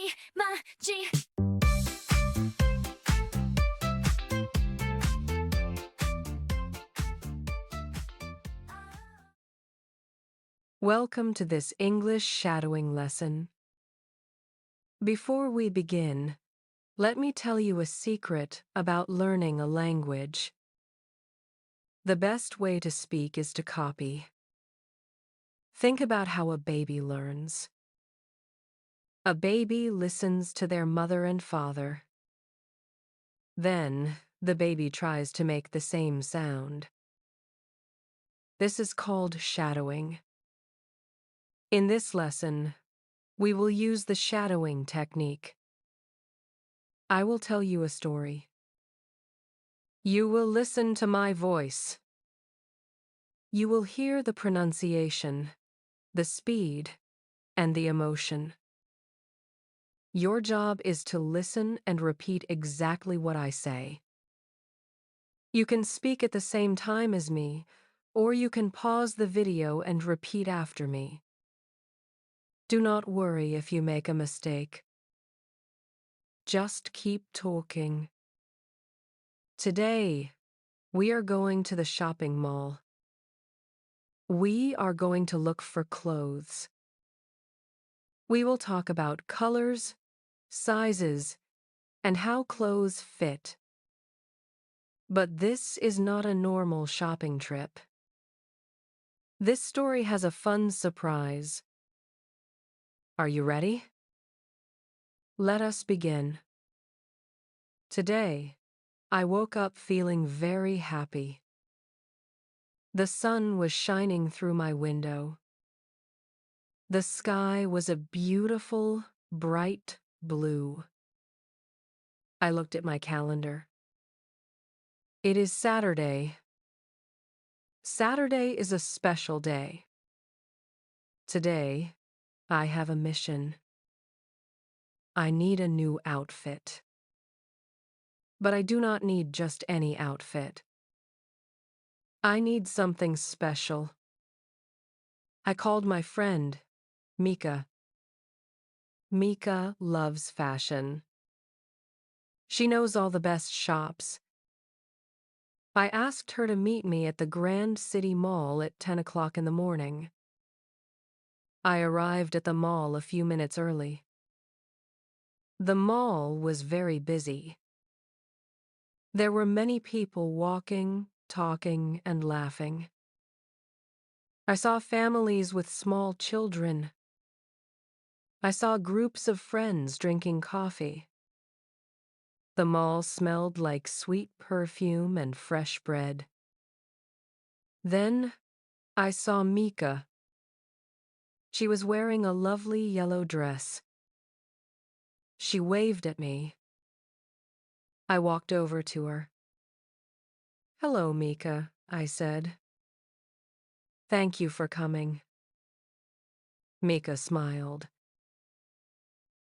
Imagi. Welcome to this English shadowing lesson. Before we begin, let me tell you a secret about learning a language. The best way to speak is to copy. Think about how a baby learns. A baby listens to their mother and father. Then, the baby tries to make the same sound. This is called shadowing. In this lesson, we will use the shadowing technique. I will tell you a story. You will listen to my voice. You will hear the pronunciation, the speed, and the emotion. Your job is to listen and repeat exactly what I say. You can speak at the same time as me, or you can pause the video and repeat after me. Do not worry if you make a mistake. Just keep talking. Today, we are going to the shopping mall. We are going to look for clothes. We will talk about colors, sizes, and how clothes fit. But this is not a normal shopping trip. This story has a fun surprise. Are you ready? Let us begin. Today, I woke up feeling very happy. The sun was shining through my window. The sky was a beautiful, bright blue. I looked at my calendar. It is Saturday. Saturday is a special day. Today, I have a mission. I need a new outfit. But I do not need just any outfit. I need something special. I called my friend, Mika. Mika loves fashion. She knows all the best shops. I asked her to meet me at the Grand City Mall at 10 o'clock in the morning. I arrived at the mall a few minutes early. The mall was very busy. There were many people walking, talking, and laughing. I saw families with small children. I saw groups of friends drinking coffee. The mall smelled like sweet perfume and fresh bread. Then I saw Mika. She was wearing a lovely yellow dress. She waved at me. I walked over to her. "Hello, Mika," I said. "Thank you for coming." Mika smiled.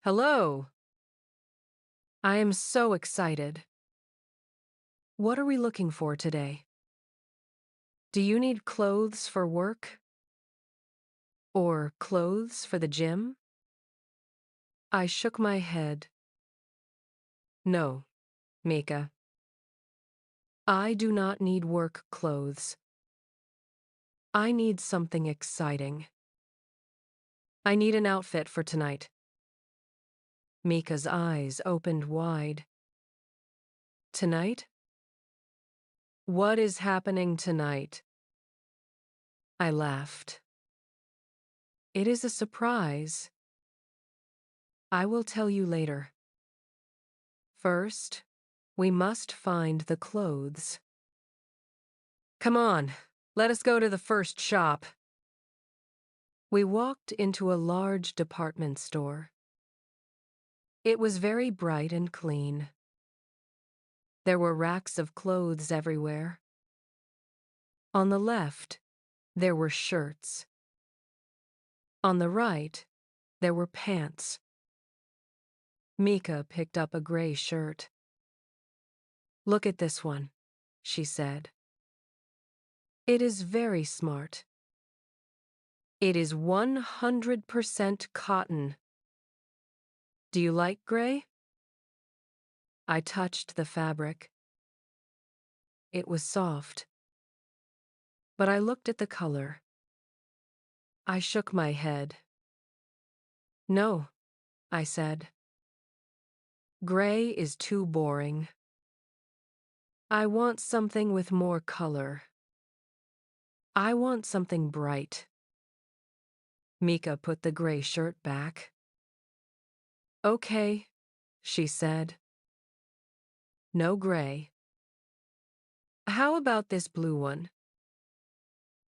"Hello. I am so excited. What are we looking for today? Do you need clothes for work? Or clothes for the gym?" I shook my head. "No, Mika. I do not need work clothes. I need something exciting. I need an outfit for tonight." Mika's eyes opened wide. "Tonight? What is happening tonight?" I laughed. "It is a surprise. I will tell you later. First, we must find the clothes." "Come on, let us go to the first shop." We walked into a large department store. It was very bright and clean. There were racks of clothes everywhere. On the left, there were shirts. On the right, there were pants. Mika picked up a gray shirt. "Look at this one," she said. "It is very smart. It is 100% cotton. Do you like gray? I touched the fabric. It was soft. But I looked at the color. I shook my head. No, I said. Gray is too boring. I want something with more color. I want something bright. Mika put the gray shirt back. Okay, she said. No gray. How about this blue one?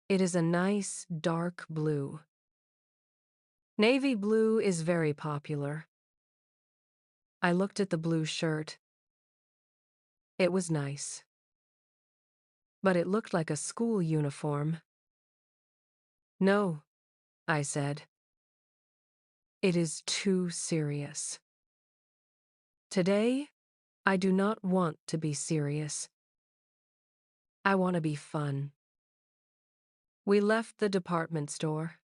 It is a nice, dark blue. Navy blue is very popular. I looked at the blue shirt. It was nice. But it looked like a school uniform. No, I said. It is too serious. Today, I do not want to be serious. I want to be fun. We left the department store.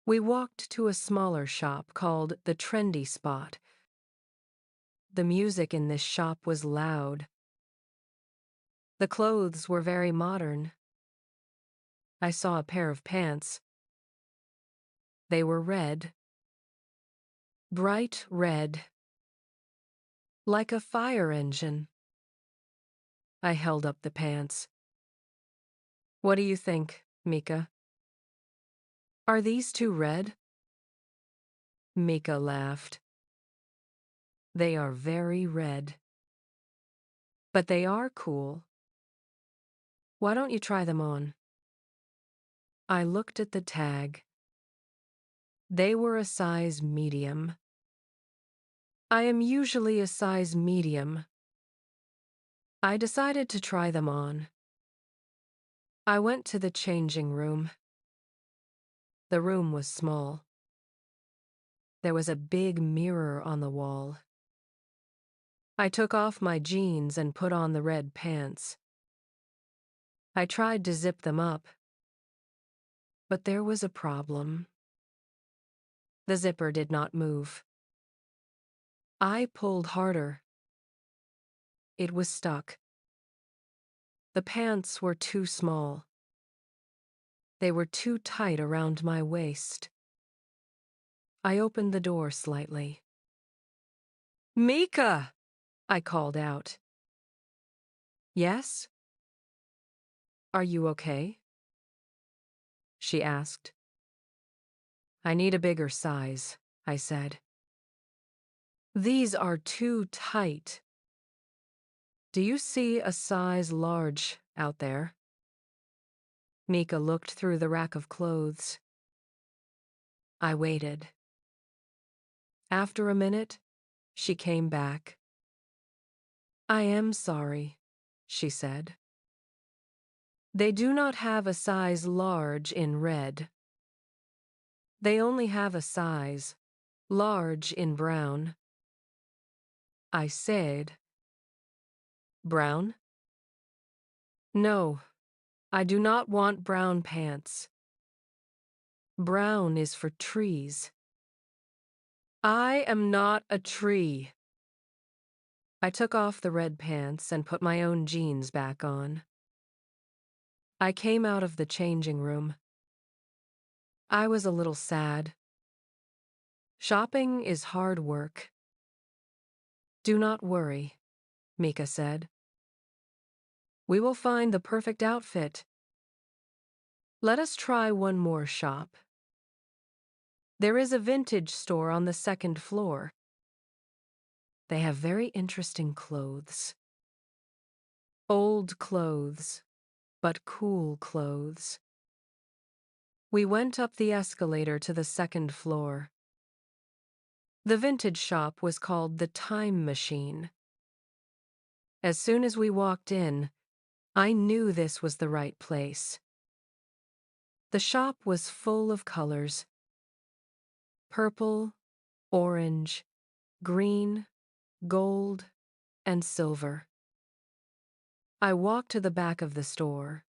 We walked to a smaller shop called the Trendy Spot. The music in this shop was loud. The clothes were very modern. I saw a pair of pants. They were red. Bright red. Like a fire engine. I held up the pants. What do you think, Mika? Are these too red? Mika laughed. They are very red. But they are cool. Why don't you try them on? I looked at the tag. They were a size medium. I am usually a size medium. I decided to try them on. I went to the changing room. The room was small. There was a big mirror on the wall. I took off my jeans and put on the red pants. I tried to zip them up. But there was a problem. The zipper did not move. I pulled harder. It was stuck. The pants were too small. They were too tight around my waist. I opened the door slightly. Mika! I called out. Yes? Are you okay? She asked. I need a bigger size, I said. These are too tight. Do you see a size large out there? Mika looked through the rack of clothes. I waited. After a minute, she came back. I am sorry, she said. They do not have a size large in red. They only have a size large in brown. I said, brown? No, I do not want brown pants. Brown is for trees. I am not a tree. I took off the red pants and put my own jeans back on. I came out of the changing room. I was a little sad. Shopping is hard work. Do not worry, Mika said. We will find the perfect outfit. Let us try one more shop. There is a vintage store on the second floor. They have very interesting clothes. Old clothes, but cool clothes. We went up the escalator to the second floor. The vintage shop was called the Time Machine. As soon as we walked in, I knew this was the right place. The shop was full of colors. Purple, orange, green, gold, and silver. I walked to the back of the store.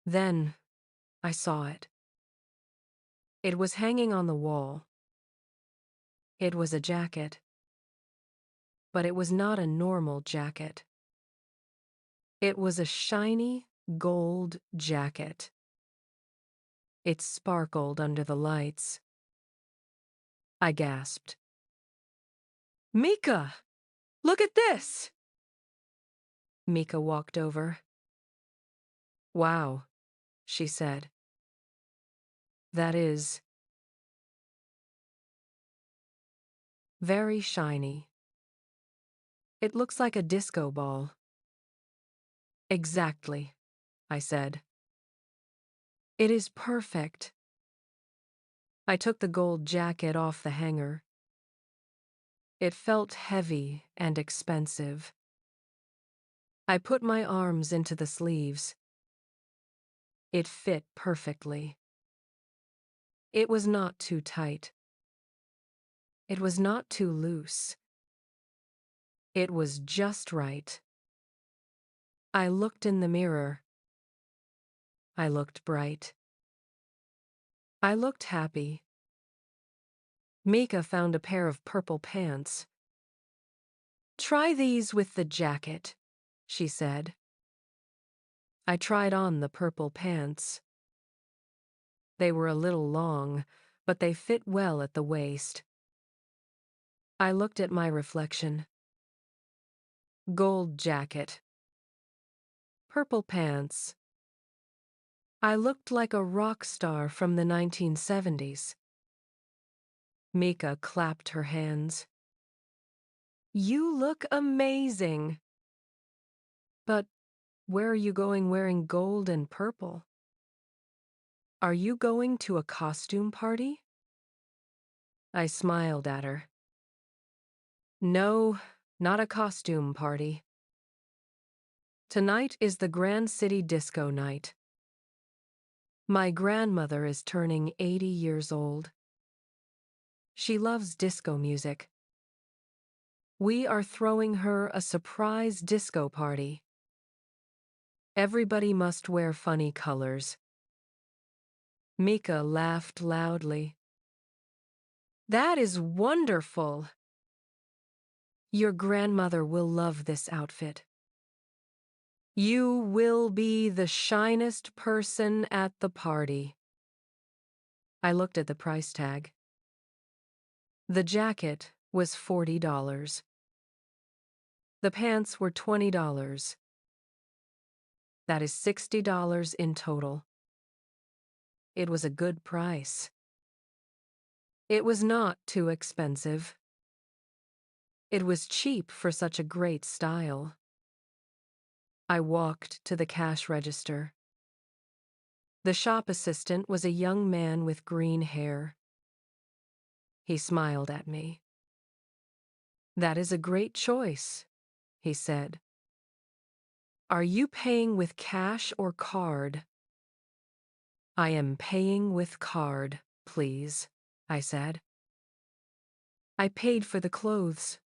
Then I saw it. It was hanging on the wall. It was a jacket. But it was not a normal jacket. It was a shiny gold jacket. It sparkled under the lights. I gasped. "Mika! Look at this!" Mika walked over. "Wow," she said. "That is very shiny. It looks like a disco ball." "Exactly," I said. "It is perfect." I took the gold jacket off the hanger. It felt heavy and expensive. I put my arms into the sleeves. It fit perfectly. It was not too tight. It was not too loose. It was just right. I looked in the mirror. I looked bright. I looked happy. Mika found a pair of purple pants. "Try these with the jacket," she said. I tried on the purple pants. They were a little long, but they fit well at the waist. I looked at my reflection. Gold jacket. Purple pants. I looked like a rock star from the 1970s. Mika clapped her hands. "You look amazing." "But where are you going wearing gold and purple? Are you going to a costume party?" I smiled at her. "No, not a costume party. Tonight is the Grand City Disco night. My grandmother is turning 80 years old. She loves disco music. We are throwing her a surprise disco party. Everybody must wear funny colors." Mika laughed loudly. "That is wonderful. Your grandmother will love this outfit. You will be the shinest person at the party." I looked at the price tag. The jacket was $40. The pants were $20. That is $60 in total. It was a good price. It was not too expensive. It was cheap for such a great style. I walked to the cash register. The shop assistant was a young man with green hair. He smiled at me. "That is a great choice," he said. "Are you paying with cash or card?" "I am paying with card, please," I said. I paid for the clothes.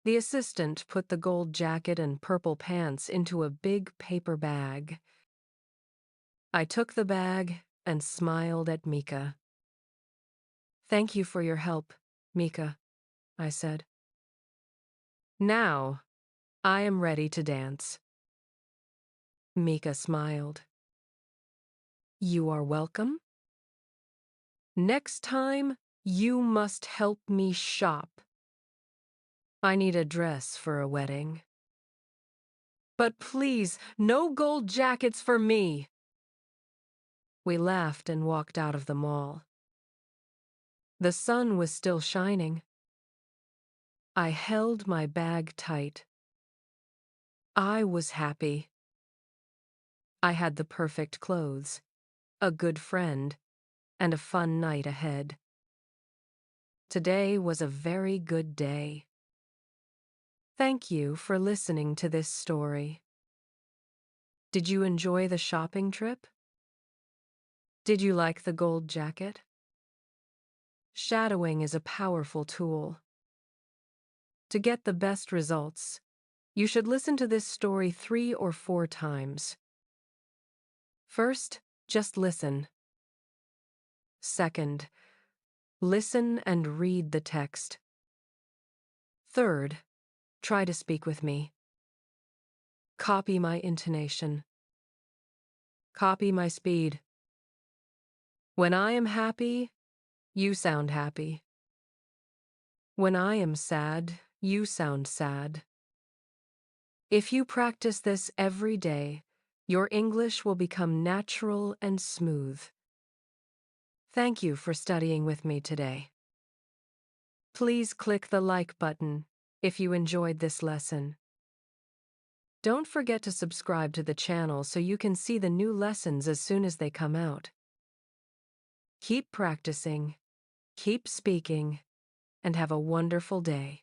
The assistant put the gold jacket and purple pants into a big paper bag. I took the bag and smiled at Mika. "Thank you for your help, Mika," I said. "Now, I am ready to dance." Mika smiled. "You are welcome. Next time, you must help me shop. I need a dress for a wedding. But please, no gold jackets for me." We laughed and walked out of the mall. The sun was still shining. I held my bag tight. I was happy. I had the perfect clothes, a good friend, and a fun night ahead. Today was a very good day. Thank you for listening to this story. Did you enjoy the shopping trip? Did you like the gold jacket? Shadowing is a powerful tool. To get the best results, you should listen to this story 3 or 4 times. First, just listen. Second, Listen and read the text. Third, try to speak with me. Copy my intonation. Copy my speed. When I am happy, you sound happy. When I am sad, you sound sad. If you practice this every day, your English will become natural and smooth. Thank you for studying with me today. Please click the like button if you enjoyed this lesson. Don't forget to subscribe to the channel so you can see the new lessons as soon as they come out. Keep practicing, keep speaking, and have a wonderful day.